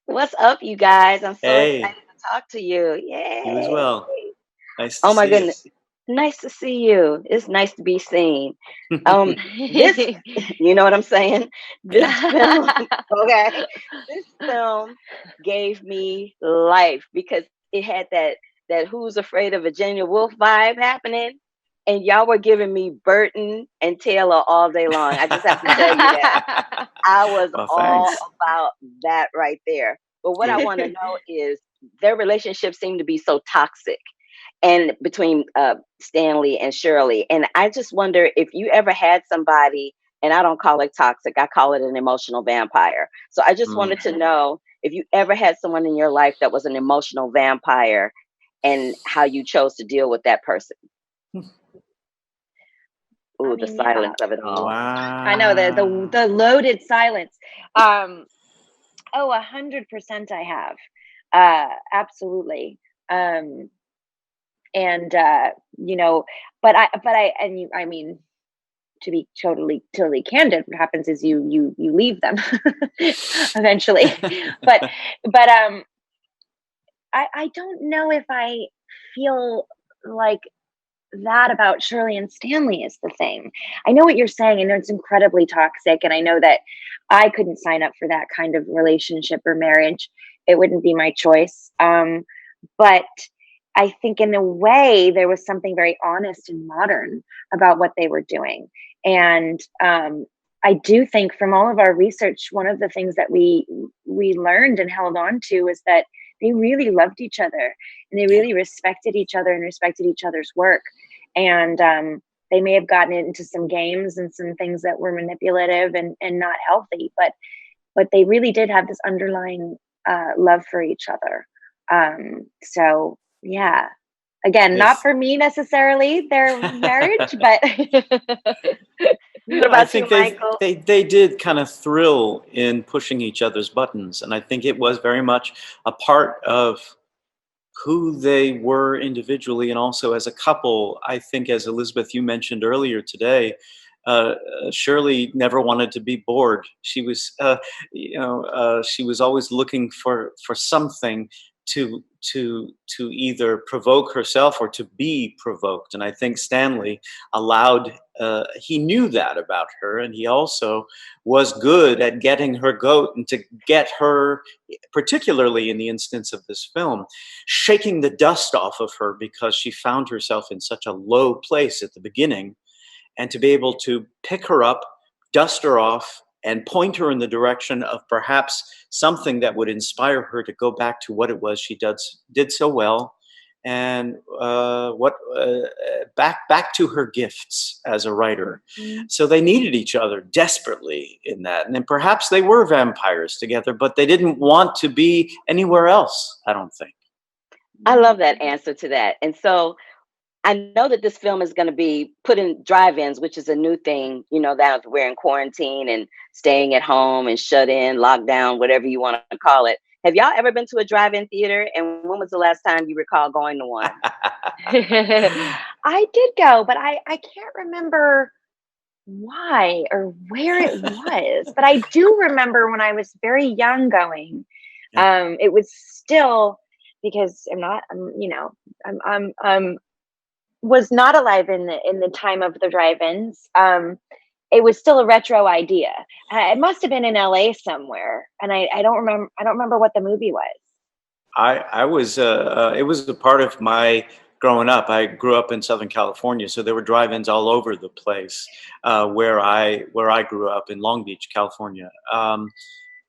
What's up, you guys? I'm so excited Hey, to talk to you. you as Yay. well. Nice to Oh my see you. goodness. Nice to see you. It's nice to be seen. Um, this, you know what I'm saying? This Yeah. film, okay, this film gave me life because it had that Who's Afraid of Virginia Woolf vibe happening, and y'all were giving me Burton and Taylor all day long. I just have to tell you that. I was Well, all thanks. about that right there. But what I Good. want to know is their relationship seemed to be so toxic and between Stanley and Shirley. And I just wonder if you ever had somebody, and I don't call it toxic, I call it an emotional vampire. So I just Mm. wanted to know if you ever had someone in your life that was an emotional vampire and how you chose to deal with that person. I Ooh, the mean, yeah. silence of it all. I know Wow. the loaded silence. Oh, 100% I have. Absolutely. Um, and you know, I mean, to be totally candid, what happens is you leave them eventually. But but I don't know if I feel like that about Shirley and Stanley is the thing. I know what you're saying. I know it's incredibly toxic, and I know that I couldn't sign up for that kind of relationship or marriage. It wouldn't be my choice. But I think in a way there was something very honest and modern about what they were doing. And I do think from all of our research, one of the things that we learned and held on to was that they really loved each other and they Yeah. really respected each other and respected each other's work. And they may have gotten into some games and some things that were manipulative and not healthy, but they really did have this underlying love for each other. So yeah, again, not If for me necessarily their marriage, but What I about you, think Michael? they did kind of thrill in pushing each other's buttons, and I think it was very much a part of who they were individually and also as a couple. I think, as Elizabeth, you mentioned earlier today, Shirley never wanted to be bored. She was, she was always looking for something to either provoke herself or to be provoked. And I think Stanley allowed. He knew that about her, and he also was good at getting her goat and to get her, particularly in the instance of this film, shaking the dust off of her because she found herself in such a low place at the beginning, and to be able to pick her up, dust her off, and point her in the direction of perhaps something that would inspire her to go back to what it was she did so well, and what back to her gifts as a writer. Mhm. So they needed each other desperately in that, and then perhaps they were vampires together, but they didn't want to be anywhere else, I don't think. I love that answer to that. And so I know that this film is going to be put in drive-ins, which is a new thing, that we're in quarantine and staying at home and shut in, locked down, whatever you want to call it. Have y'all ever been to a drive-in theater? And when was the last time you recall going to one? I did go, but I can't remember why or where it was. But I do remember when I was very young going. Yeah. It was still because I'm not, I'm was not alive in the time of the drive-ins. It was still a retro idea. It must have been in LA somewhere, and I don't remember. I don't remember what the movie was. I was it was a part of my growing up. I grew up in Southern California, so there were drive-ins all over the place where I grew up in Long Beach, California. And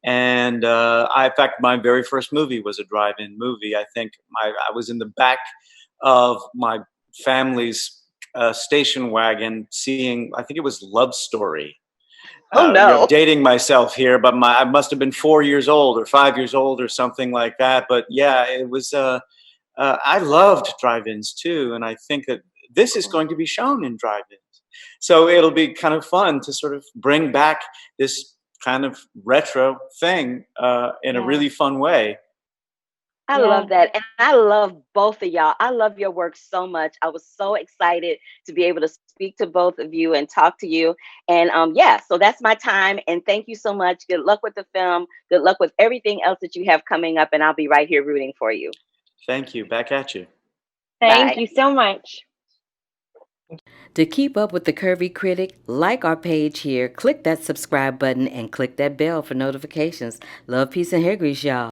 in fact, my very first movie was a drive-in movie. I think I was in the back of my family's station wagon, seeing. I think it was Love Story. Oh no. Dating myself here, but I must have been 4 years old or 5 years old or something like that. But yeah, it was. I loved drive-ins too, and I think that this is going to be shown in drive-ins, so it'll be kind of fun to sort of bring back this kind of retro thing in a Yeah. really fun way. I Yeah. love that. And I love both of y'all. I love your work so much. I was so excited to be able to speak to both of you and talk to you. And yeah, so that's my time. And thank you so much. Good luck with the film. Good luck with everything else that you have coming up. And I'll be right here rooting for you. Thank you. Back at you. Thank Bye. you so much. To keep up with the Curvy Critic, like our page here, click that subscribe button, and click that bell for notifications. Love, peace, and hair grease, y'all.